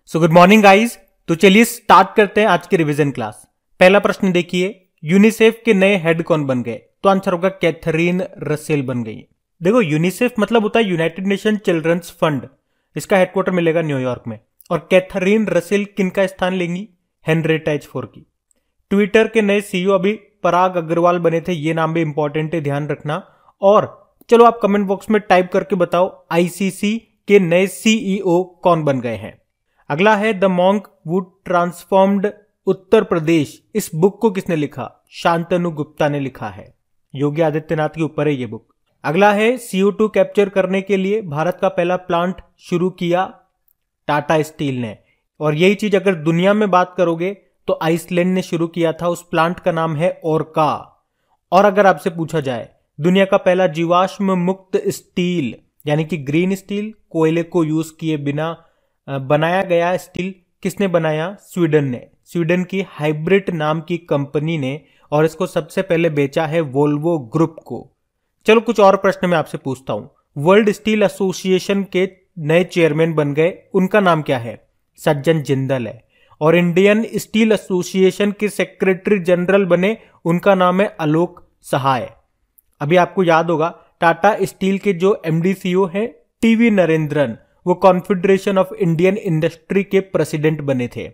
So good morning guys. तो चलिए start करते हैं आज की रिवीजन क्लास। पहला प्रश्न देखिए, यूनिसेफ के नए हेड कौन बन गए? तो आंसर होगा कैथरीन रसेल बन गई। देखो, यूनिसेफ मतलब होता है यूनाइटेड नेशन चिल्ड्रंस फंड। इसका हेडक्वार्टर मिलेगा न्यूयॉर्क में। और कैथरीन रसेल किनका स्थान लेंगी? हेनरिएटा एच4 की। ट्विटर के नए सीईओ अभी पराग अग्रवाल बने थे, ये नाम भी इंपॉर्टेंट है, ध्यान रखना। और चलो आप कमेंट बॉक्स में टाइप करके बताओ आईसीसी के नए सीईओ कौन बन गए हैं। अगला है the monk would transformed Uttar Pradesh. इस बुक को किसने लिखा? शांतनु गुप्ता ने लिखा है। योगी आदित्यनाथ के ऊपर है ये बुक। अगला है CO2 कैप्चर करने के लिए भारत का पहला प्लांट शुरू किया टाटा स्टील ने। और यही चीज अगर दुनिया में बात करोगे तो आइसलैंड ने शुरू किया था। उस प्लांट का नाम है ओरका। और अगर आपसे पूछा जाए दुनिया का पहला जीवाश्म मुक्त स्टील यानी कि ग्रीन स्टील, कोयले को यूज किए बिना बनाया गया स्टील किसने बनाया? स्वीडन ने। स्वीडन की हाइब्रिड नाम की कंपनी ने, और इसको सबसे पहले बेचा है वोल्वो ग्रुप को। चलो कुछ और प्रश्न मैं आपसे पूछता हूं। वर्ल्ड स्टील एसोसिएशन के नए चेयरमैन बन गए, उनका नाम क्या है? सज्जन जिंदल है। और इंडियन स्टील एसोसिएशन के सेक्रेटरी जनरल बने, उनका नाम है आलोक सहाय। अभी आपको याद होगा टाटा स्टील के जो MD CEO है टीवी नरेंद्रन, वो कॉन्फेडरेशन ऑफ इंडियन इंडस्ट्री के प्रेसिडेंट बने थे।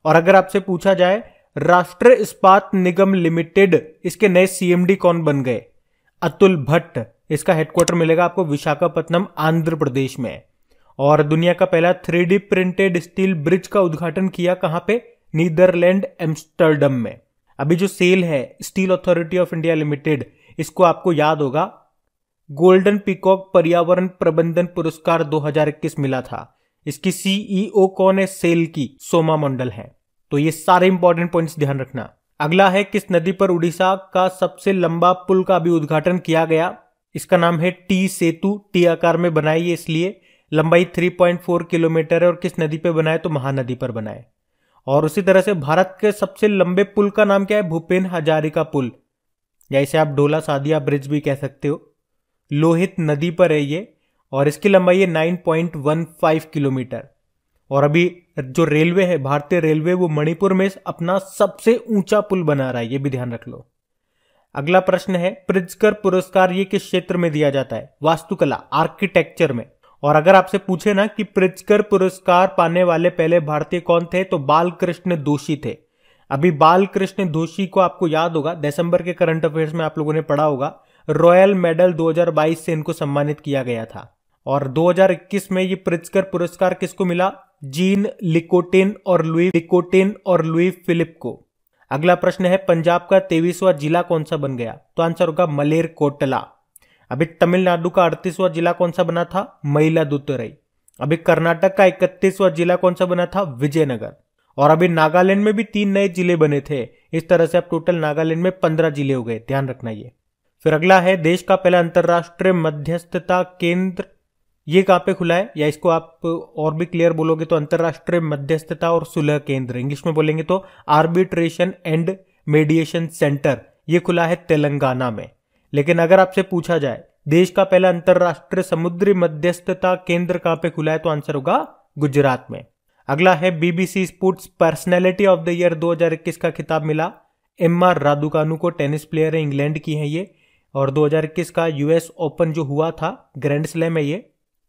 और अगर आपसे पूछा जाए राष्ट्रीय इस्पात निगम लिमिटेड, इसके नए CMD कौन बन गए? अतुल भट्ट। इसका हेडक्वार्टर मिलेगा आपको विशाखापत्तनम, आंध्र प्रदेश में। और दुनिया का पहला 3D प्रिंटेड स्टील ब्रिज का उद्घाटन किया कहां पे? नीदरलैंड, एम्स्टर्डम में। अभी जो सेल है steel authority of India limited, इसको आपको याद होगा गोल्डन पीकॉक पर्यावरण प्रबंधन पुरस्कार 2021 मिला था। इसकी CEO कौन है सेल की? सोमा मंडल है। तो ये सारे इंपॉर्टेंट पॉइंट्स ध्यान रखना। अगला है किस नदी पर उड़ीसा का सबसे लंबा पुल का भी उद्घाटन किया गया? इसका नाम है टी सेतु। टी आकार में बनाई है, इसलिए लंबाई 3.4 किलोमीटर है। और किस नदी पे बनाए? तो महानदी पर बनाए। और उसी तरह से भारत के सबसे लंबे पुल का नाम क्या है? भूपेन हजारिका पुल, या इसे आप डोला सादिया ब्रिज भी कह सकते हो। लोहित नदी पर है ये, और इसकी लंबाई है 9.15 किलोमीटर। और अभी जो रेलवे है, भारतीय रेलवे, वो मणिपुर में अपना सबसे ऊंचा पुल बना रहा है, ये भी ध्यान रख लो। अगला प्रश्न है प्रिट्जकर पुरस्कार ये किस क्षेत्र में दिया जाता है? वास्तुकला, आर्किटेक्चर में। और अगर आपसे पूछे ना कि प्रिट्जकर पुरस्कार पाने वाले पहले भारतीय कौन थे, तो बालकृष्ण दोषी थे। अभी बालकृष्ण दोषी को आपको याद होगा, दिसंबर के करंट अफेयर्स में आप लोगों ने पढ़ा होगा, रॉयल मेडल 2022 से इनको सम्मानित किया गया था। और 2021 में ये प्रिट्जकर पुरस्कार किसको मिला? जीन लिकोटेन और लुई फिलिप को। अगला प्रश्न है पंजाब का 23वां जिला कौन सा बन गया? तो आंसर होगा मलेरकोटला। अभी तमिलनाडु का 38वां जिला कौन सा बना था? मयिलादुतुरई। अभी कर्नाटक का 31वां जिला कौन सा बना था? विजयनगर। और अभी नागालैंड में भी 3 नए जिले बने थे। इस तरह से अब टोटल नागालैंड में 15 जिले हो गए, ध्यान रखना ये। फिर अगला है देश का पहला अंतरराष्ट्रीय मध्यस्थता केंद्र, ये कहां पे खुला है? या इसको आप और भी क्लियर बोलोगे तो अंतरराष्ट्रीय मध्यस्थता और सुलह केंद्र, इंग्लिश में बोलेंगे तो आर्बिट्रेशन एंड मेडिएशन सेंटर, ये खुला है तेलंगाना में। लेकिन अगर आपसे पूछा जाए देश का पहला अंतरराष्ट्रीय समुद्री मध्यस्थता केंद्र कहां पे खुला है, तो आंसर होगा गुजरात में। अगला है BBC sports personality of the year 2021 का खिताब मिला एम्मा रादुकानु को। टेनिस प्लेयर है, इंग्लैंड की है ये। और 2021 का US ओपन जो हुआ था, ग्रैंड स्लैम है ये,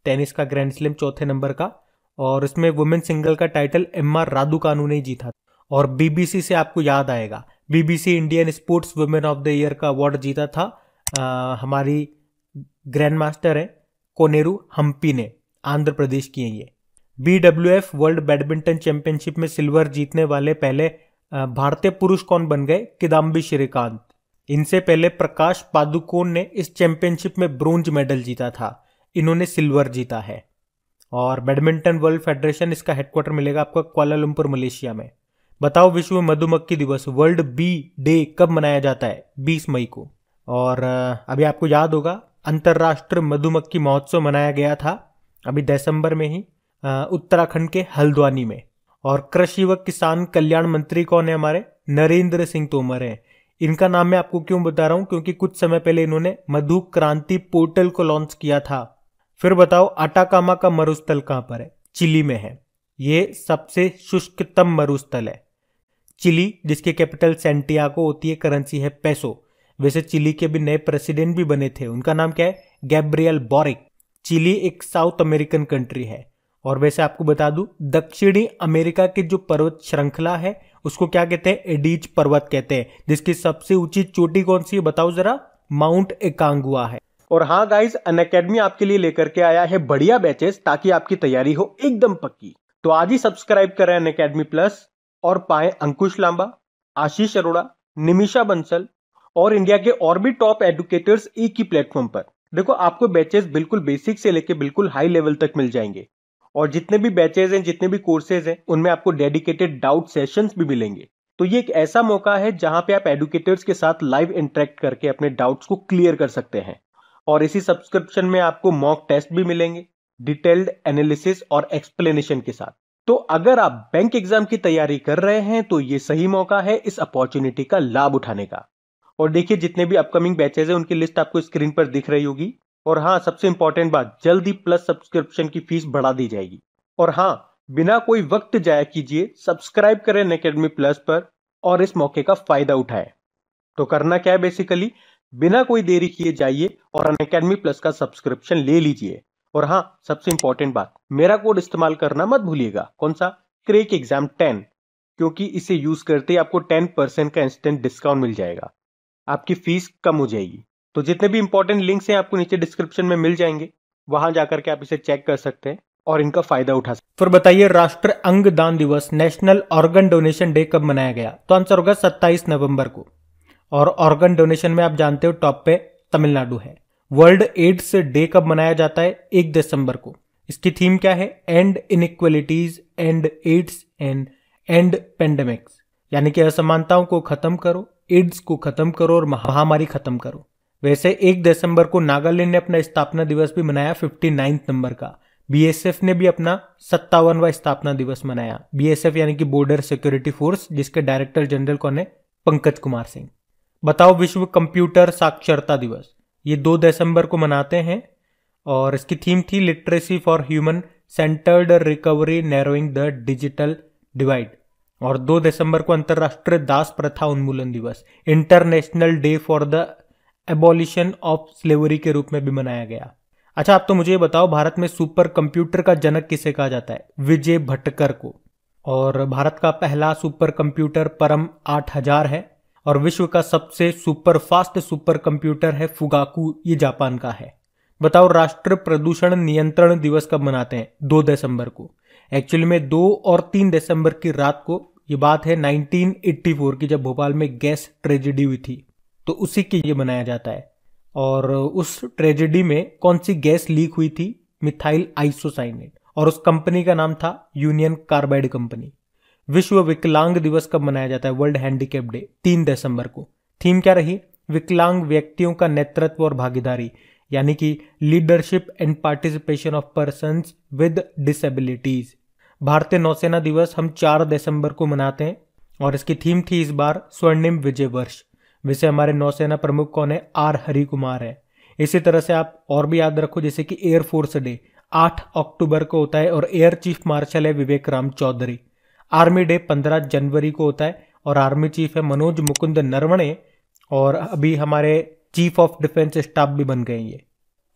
टेनिस का ग्रैंड स्लैम, 4थे नंबर का। और इसमें वुमेन सिंगल का टाइटल एम्मा रादुकानु ने जीता। और BBC से आपको याद आएगा, BBC Indian sports women of the year का अवार्ड जीता था हमारी ग्रैंड मास्टर है कोनेरू हम्पी ने, आंध्र प्रदेश की है ये। BWF वर्ल्ड बैडमिंटन चैंपियनशिप में सिल्वर जीतने वाले पहले भारतीय पुरुष कौन बन गए? किदाम्बी श्रीकांत। इनसे पहले प्रकाश पादुकोण ने इस चैंपियनशिप में ब्रोंज मेडल जीता था, इन्होंने सिल्वर जीता है। और बैडमिंटन वर्ल्ड फेडरेशन, इसका हेडक्वार्टर मिलेगा आपको कुआलालंपुर, मलेशिया में। बताओ विश्व मधुमक्खी दिवस, वर्ल्ड बी डे, कब मनाया जाता है? 20 मई को। और अभी आपको याद होगा अंतरराष्ट्रीय मधुमक्खी महोत्सव मनाया गया था अभी दिसंबर में ही उत्तराखंड के हल्द्वानी में। और कृषि व किसान कल्याण मंत्री कौन है? हमारे नरेंद्र सिंह तोमर हैं। इनका नाम मैं आपको क्यों बता रहा हूं? क्योंकि कुछ समय पहले इन्होंने मधु क्रांति पोर्टल को लॉन्च किया था। फिर बताओ अटाकामा का मरुस्थल कहां पर है? चिली में है। ये सबसे शुष्कतम मरुस्थल है। चिली, जिसकी कैपिटल सैंटियागो होती है, करेंसी है पेसो। वैसे चिली के भी नए प्रेसिडेंट भी बने थे, उनका नाम क्या है? Gabriel boric. चिली एक साउथ अमेरिकन कंट्री है। और वैसे आपको बता दूं, दक्षिणी अमेरिका की जो पर्वत श्रृंखला है उसको क्या कहते हैं? एडीज पर्वत कहते हैं। जिसकी सबसे ऊंची चोटी कौन सी है बताओ जरा? माउंट एकांगुआ है। और हाँ गाइस, अनअकैडमी आपके लिए लेकर के आया है बढ़िया बैचेस ताकि आपकी तैयारी हो एकदम पक्की। तो आज ही सब्सक्राइब करें अनअकैडमी प्लस और पाएं अंकुश लांबा, आशीष अरोड़ा, निमिषा बंसल और इंडिया के और भी टॉप एडुकेटर्स एक ही प्लेटफॉर्म पर। देखो, आपको बैचेस बिल्कुल बेसिक से लेके बिल्कुल हाई लेवल तक मिल जाएंगे। और जितने भी बैचेस हैं, जितने भी कोर्सेज हैं, उनमें आपको डेडिकेटेड डाउट सेशंस भी मिलेंगे। तो ये एक ऐसा मौका है जहां पे आप एडुकेटर्स के साथ लाइव इंटरेक्ट करके अपने डाउट्स को क्लियर कर सकते हैं। और इसी सब्सक्रिप्शन में आपको मॉक टेस्ट भी मिलेंगे, डिटेल्ड एनालिसिस और एक्सप्लेनेशन के साथ। तो अगर आप बैंक एग्जाम की तैयारी कर रहे हैं तो ये सही मौका है इस अपॉर्चुनिटी का लाभ उठाने का। और देखिए, जितने भी अपकमिंग बैचेस हैं उनकी लिस्ट आपको स्क्रीन पर दिख रही होगी। और हाँ, सबसे इंपॉर्टेंट बात, जल्दी प्लस सब्सक्रिप्शन की फीस बढ़ा दी जाएगी। और हाँ, बिना कोई वक्त जाया कीजिए, सब्सक्राइब करें अनअकैडमी प्लस पर और इस मौके का फायदा उठाएं। तो करना क्या है? बेसिकली बिना कोई देरी किए जाइए और अनअकैडमी प्लस का सब्सक्रिप्शन ले लीजिए। और हाँ, सबसे इंपॉर्टेंट बात, मेरा कोड इस्तेमाल करना मत भूलिएगा। कौन सा? क्रैक एग्जाम 10, क्योंकि इसे यूज करते ही आपको 10% का इंस्टेंट डिस्काउंट मिल जाएगा। आपकी फीस कम हो जाएगी। तो जितने भी इंपॉर्टेंट लिंक्स हैं आपको नीचे डिस्क्रिप्शन में मिल जाएंगे, वहां जाकर के आप इसे चेक कर सकते हैं और इनका फायदा उठा सकते हैं। फिर बताइए, राष्ट्र अंगदान दिवस, नेशनल ऑर्गन डोनेशन डे कब मनाया गया? तो आंसर होगा 27 नवंबर को। और ऑर्गन डोनेशन में आप जानते हो टॉप पे तमिलनाडु है। वर्ल्ड एड्स डे कब मनाया जाता है? 1 दिसंबर को। इसकी थीम क्या है? And inequalities, and AIDS and and pandemics, यानी कि असमानताओं को खत्म करो, एड्स को खत्म करो और महामारी खत्म करो। वैसे 1 दिसंबर को नागालैंड ने अपना स्थापना दिवस भी मनाया 59 नंबर का। बीएसएफ ने भी अपना 57वां स्थापना दिवस मनाया। बीएसएफ यानी कि बॉर्डर सिक्योरिटी फोर्स, जिसके डायरेक्टर जनरल कौन है? पंकज कुमार सिंह। बताओ, विश्व कंप्यूटर साक्षरता दिवस, ये 2 दिसंबर को मनाते हैं और इसकी थीम थी literacy for human centred recovery narrowing the digital divide. और 2 दिसंबर को अंतरराष्ट्रीय दास प्रथा उन्मूलन दिवस, international day for the abolition of slavery के रूप में भी मनाया गया। अच्छा, आप तो मुझे बताओ, भारत में सुपर कंप्यूटर का जनक किसे कहा जाता है? विजय भटकर को। और भारत का पहला सुपर कंप्यूटर परम 8000 है। और विश्व का सबसे सुपर फास्ट सुपर कंप्यूटर है फुगाकू, ये जापान का है। बताओ, राष्ट्रीय प्रदूषण नियंत्रण दिवस कब मनाते हैं? 2 दिसंबर को। एक्चुअली में 2 और 3 दिसंबर की रात को, ये बात है 1984 की, जब भोपाल में गैस ट्रेजेडी हुई थी, तो उसी के ये मनाया जाता है। और उस ट्रेजेडी में कौन सी गैस लीक हुई थी? Methyl isocyanate. और उस कंपनी का नाम था यूनियन कार्बाइड कंपनी। विश्व विकलांग दिवस कब मनाया जाता है? वर्ल्ड हैंडीकैप डे, 3 दिसंबर को। थीम क्या रही? विकलांग व्यक्तियों का नेतृत्व और भागीदारी, यानी कि leadership and participation of persons with disabilities. भारतीय नौसेना दिवस हम 4 दिसंबर को मनाते हैं और इसकी थीम थी इस बार स्वर्णिम विजय वर्ष। वैसे हमारे नौसेना प्रमुख कौन है? आर हरि कुमार है। इसी तरह से आप और भी याद रखो, जैसे कि एयरफोर्स डे 8 अक्टूबर को होता है और एयर चीफ मार्शल है विवेक राम चौधरी। आर्मी डे 15 जनवरी को होता है और आर्मी चीफ है मनोज मुकुंद नरवणे। और अभी हमारे चीफ ऑफ डिफेंस स्टाफ भी बन गए ये।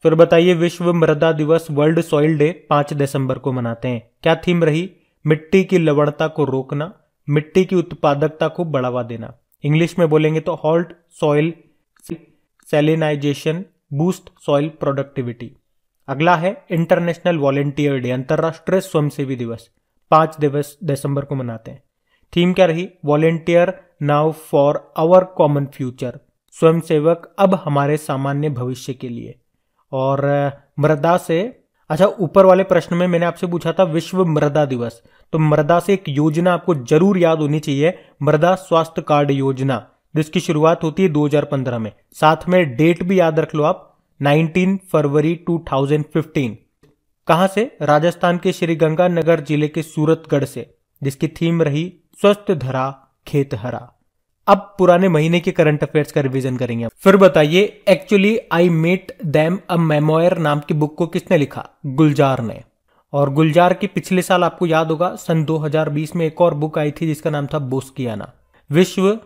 फिर बताइए, विश्व मृदा दिवस, वर्ल्ड सॉइल डे 5 दिसंबर को मनाते हैं। क्या थीम रही? मिट्टी की लवणता को रोकना, मिट्टी की उत्पादकता को बढ़ावा देना। इंग्लिश में बोलेंगे तो halt soil salinization, boost soil productivity. अगला है इंटरनेशनल वॉलेंटियर डे, अंतरराष्ट्रीय स्वयंसेवी दिवस, 5 दिसंबर को मनाते हैं। थीम क्या रही? Volunteer now for our common future, स्वयंसेवक अब हमारे सामान्य भविष्य के लिए। और मृदा से, अच्छा, ऊपर वाले प्रश्न में मैंने आपसे पूछा था विश्व मृदा दिवस, तो मृदा से एक योजना आपको जरूर याद होनी चाहिए, मृदा स्वास्थ्य कार्ड योजना, जिसकी शुरुआत होती है 2015 में। साथ में डेट भी याद रख लो आप, 19 फरवरी 2015। कहां से? राजस्थान के श्रीगंगानगर जिले के सूरतगढ़ से, जिसकी थीम रही स्वस्थ धरा खेत हरा। अब पुराने महीने के करंट अफेयर्स का रिवीजन करेंगे। फिर बताइए, actually I met them a memoir नाम की बुक को किसने लिखा? गुलजार ने। और गुलजार की पिछले साल आपको याद होगा सन 2020 में एक और बुक आई थी जिसका नाम था बोस्कियाना। विश्व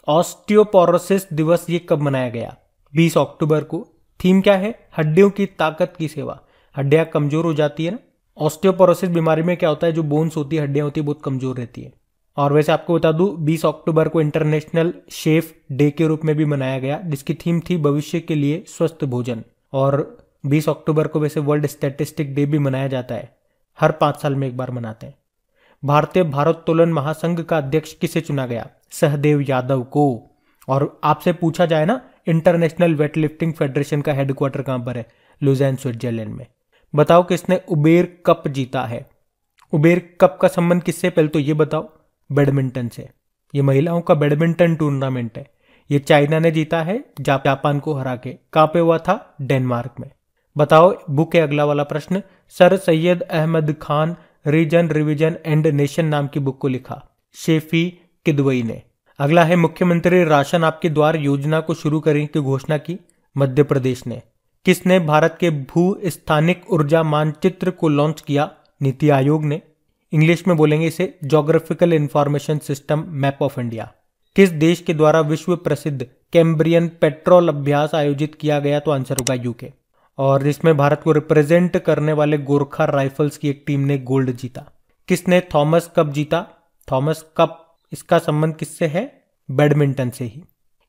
ऑस्टियोपोरोसिस दिवस ये कब मनाया गया? 20 अक्टूबर को। थीम क्या है? हड्डियों की ताकत की सेवा। हड्डियां कमजोर हो जाती है ना, ऑस्टियोपोरोसिस बीमारी में क्या होता है, जो बोन्स होती है, हड्डियां होती है, बहुत कमजोर रहती है। और वैसे आपको बता दूं 20 अक्टूबर को इंटरनेशनल शेफ डे के रूप में भी मनाया गया, जिसकी थीम थी भविष्य के लिए स्वस्थ भोजन। और 20 अक्टूबर को वैसे वर्ल्ड स्टैटिस्टिक डे भी मनाया जाता है, हर 5 साल में एक बार मनाते हैं। भारतीय भारोत्तोलन महासंघ का अध्यक्ष किसे चुना गया? सहदेव यादव को। और आपसे पूछा जाए ना, इंटरनेशनल वेटलिफ्टिंग फेडरेशन का हेडक्वार्टर कहां पर है? लुज़ेन, स्विट्जरलैंड में। बताओ किसने उबेर कप जीता है? उबेर कप का संबंध किससे? पहले तो ये बताओ। बैडमिंटन से। ये महिलाओं का बैडमिंटन टूर्नामेंट है। ये चाइना ने जीता है जापान को हरा के। कहां पे हुआ था? डेनमार्क में। बताओ बुक है अगला वाला प्रश्न। Sir Syed Ahmad Khan reason revision and nation नाम की बुक को लिखा? शेफी किदवई ने। अगला है मुख्यमंत्री राशन आपके द्वार योजना को शुरू करने की घोषणा की? मध्य प्रदेश ने। किसने भारत के भू स्थानिक ऊर्जा मानचित्र को लॉन्च किया? नीति आयोग ने। इंग्लिश में बोलेंगे इसे geographical information system map of India. किस देश के द्वारा विश्व प्रसिद्ध कैम्ब्रियन पेट्रोल अभ्यास आयोजित किया गया? तो आंसर होगा यूके। और जिसमें भारत को रिप्रेजेंट करने वाले गोरखा राइफल्स की एक टीम ने गोल्ड जीता। किसने थॉमस कप जीता? थॉमस कप, इसका संबंध किससे है? बैडमिंटन से ही।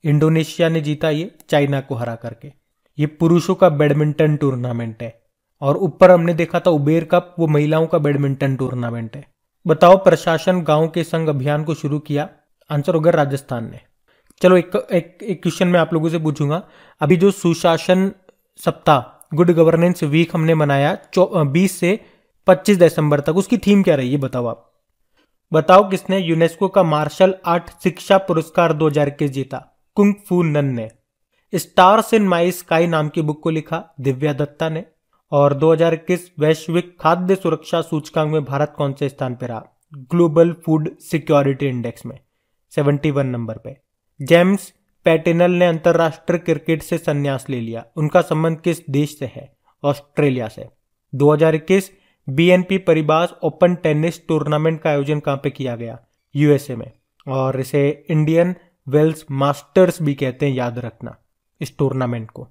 इंडोनेशिया ने जीता ये चाइना को हरा करके। ये पुरुषों का बैडमिंटन टूर्नामेंट है। और ऊपर हमने देखा था उबेर कप, वो महिलाओं का बैडमिंटन टूर्नामेंट है। बताओ प्रशासन गांव के संग अभियान को शुरू किया? आंसर होगा राजस्थान ने। चलो एक क्वेश्चन मैं आप लोगों से पूछूंगा। अभी जो सुशासन सप्ताह, गुड गवर्नेंस वीक हमने मनाया 20 से 25 दिसंबर तक, उसकी थीम क्या रही है बताओ आप। बताओ किसने यूनेस्को का मार्शल आर्ट शिक्षा पुरस्कार 2021 जीता? कुंग फू नन ने। स्टार्स इन माई स्काई नाम की बुक को लिखा? दिव्या दत्ता ने। और 2021 वैश्विक खाद्य सुरक्षा सूचकांक में भारत कौन से स्थान पर रहा? ग्लोबल फूड सिक्योरिटी इंडेक्स में 71 नंबर पे। जेम्स पैटिनल ने अंतरराष्ट्रीय क्रिकेट से संन्यास ले लिया। उनका संबंध किस देश से है? ऑस्ट्रेलिया से। 2021 BNP Paribas open tennis tournament का आयोजन कहां पे किया गया? यूएसए में। और इसे इंडियन वेल्स मास्टर्स भी कहते हैं, याद रखना इस टूर्नामेंट को।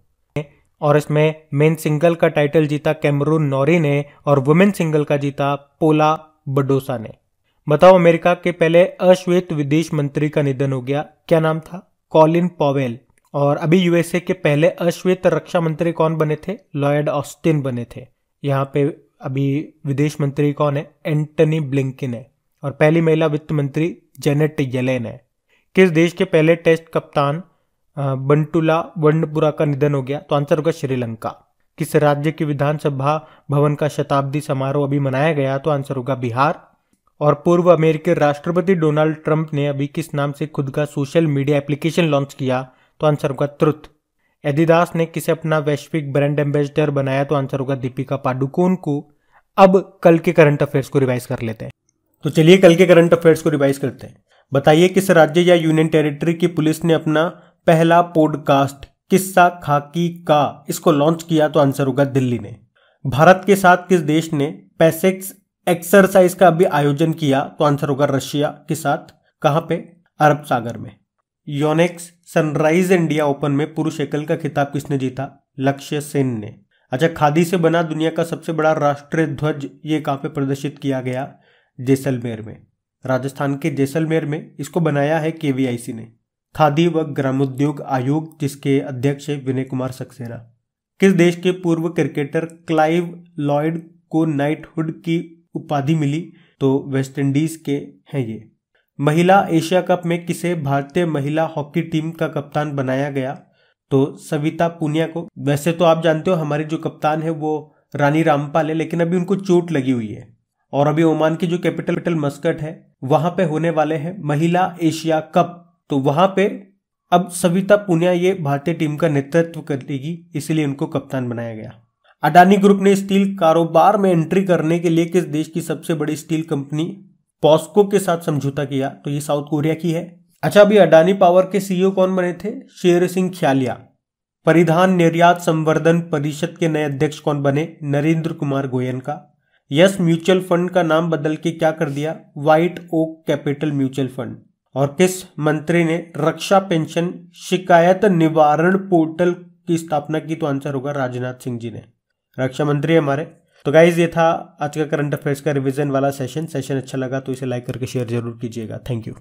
और इसमें मेन सिंगल का टाइटल जीता कैमरून नॉरी ने और वुमेन सिंगल का जीता पोला बडोसा ने। बताओ अमेरिका के पहले अश्वेत विदेश मंत्री का निधन हो गया, क्या नाम था? Colin Powell. और अभी यूएसए के पहले अश्वेत रक्षा मंत्री कौन बने थे? लॉयड ऑस्टिन बने थे। यहाँ पे अभी विदेश मंत्री कौन है? एंटनी ब्लिंकन है। और पहली महिला वित्त मंत्री जेनेट येलेन है। किस देश के पहले टेस्ट कप्तान बंटुला वंडपुरा का निधन हो गया? तो आंसर होगा श्रीलंका। किस राज्य की विधानसभा भवन का शताब्दी समारोह अभी मनाया गया? तो आंसर होगा बिहार। और पूर्व अमेरिकी राष्ट्रपति डोनाल्ड ट्रंप ने अभी किस नाम से खुद का सोशल मीडिया एप्लीकेशन लॉन्च किया? तो आंसर होगा ट्रुथ। एडिडास ने किसे अपना वैश्विक ब्रांड एम्बेसडर बनाया? तो आंसर होगा दीपिका पादुकोण को। अब कल के करंट अफेयर्स को रिवाइज कर लेते हैं। तो चलिए कल के करंट अफेयर्स को रिवाइज करते हैं। बताइए किस राज्य या यूनियन टेरिटरी की पुलिस ने अपना पहला पॉडकास्ट किस्सा खाकी का इसको लॉन्च किया? तो आंसर होगा दिल्ली ने। भारत के साथ किस देश ने पैसेक्स एक्सरसाइज का भी आयोजन किया? तो आंसर होगा रशिया के साथ। कहां पे? अरब सागर में। योनेक्स सनराइज इंडिया ओपन में पुरुष एकल का खिताब किसने जीता? लक्ष्य सेन ने। अच्छा, खादी से बना दुनिया का सबसे बड़ा राष्ट्रीय ध्वज ये कहां पे प्रदर्शित किया गया? जैसलमेर में। राजस्थान के जैसलमेर में इसको बनाया है केवीआईसी ने। खादी व ग्रामोद्योग आयोग जिसके अध्यक्ष है विनय कुमार सक्सेना। किस देश के पूर्व क्रिकेटर क्लाइव लॉयड को नाइटहुड की उपाधि मिली? तो वेस्ट इंडीज के हैं ये। महिला एशिया कप में किसे भारतीय महिला हॉकी टीम का कप्तान बनाया गया? तो सविता पुनिया को। वैसे तो आप जानते हो हमारी जो कप्तान है वो रानी रामपाल है, लेकिन अभी उनको चोट लगी हुई है। और अभी ओमान की जो कैपिटल मस्कट है वहां पे होने वाले हैं महिला एशिया कप, तो वहां पे अब सविता पुनिया ये भारतीय टीम का नेतृत्व करेगी, इसलिए उनको कप्तान बनाया गया। अडानी ग्रुप ने स्टील कारोबार में एंट्री करने के लिए किस देश की सबसे बड़ी स्टील कंपनी पॉस्को के साथ समझौता किया? तो ये साउथ कोरिया की है। अच्छा, अभी अडानी पावर के सीईओ कौन बने थे? शेर सिंह ख्यालिया। परिधान निर्यात संवर्धन परिषद के नए अध्यक्ष कौन बने? Narendra Kumar Goenka. Yes mutual fund का नाम बदल के क्या कर दिया, White Oak Capital mutual fund. और किस मंत्री ने रक्षा पेंशन शिकायत निवारण पोर्टल की स्थापना की, तो आंसर होगा राजनाथ सिंह जी ने, रक्षा मंत्री हमारे। तो गाइज ये था आज का करंट अफेयर्स का रिवीजन वाला सेशन अच्छा लगा तो इसे लाइक करके शेयर जरूर कीजिएगा। Thank you.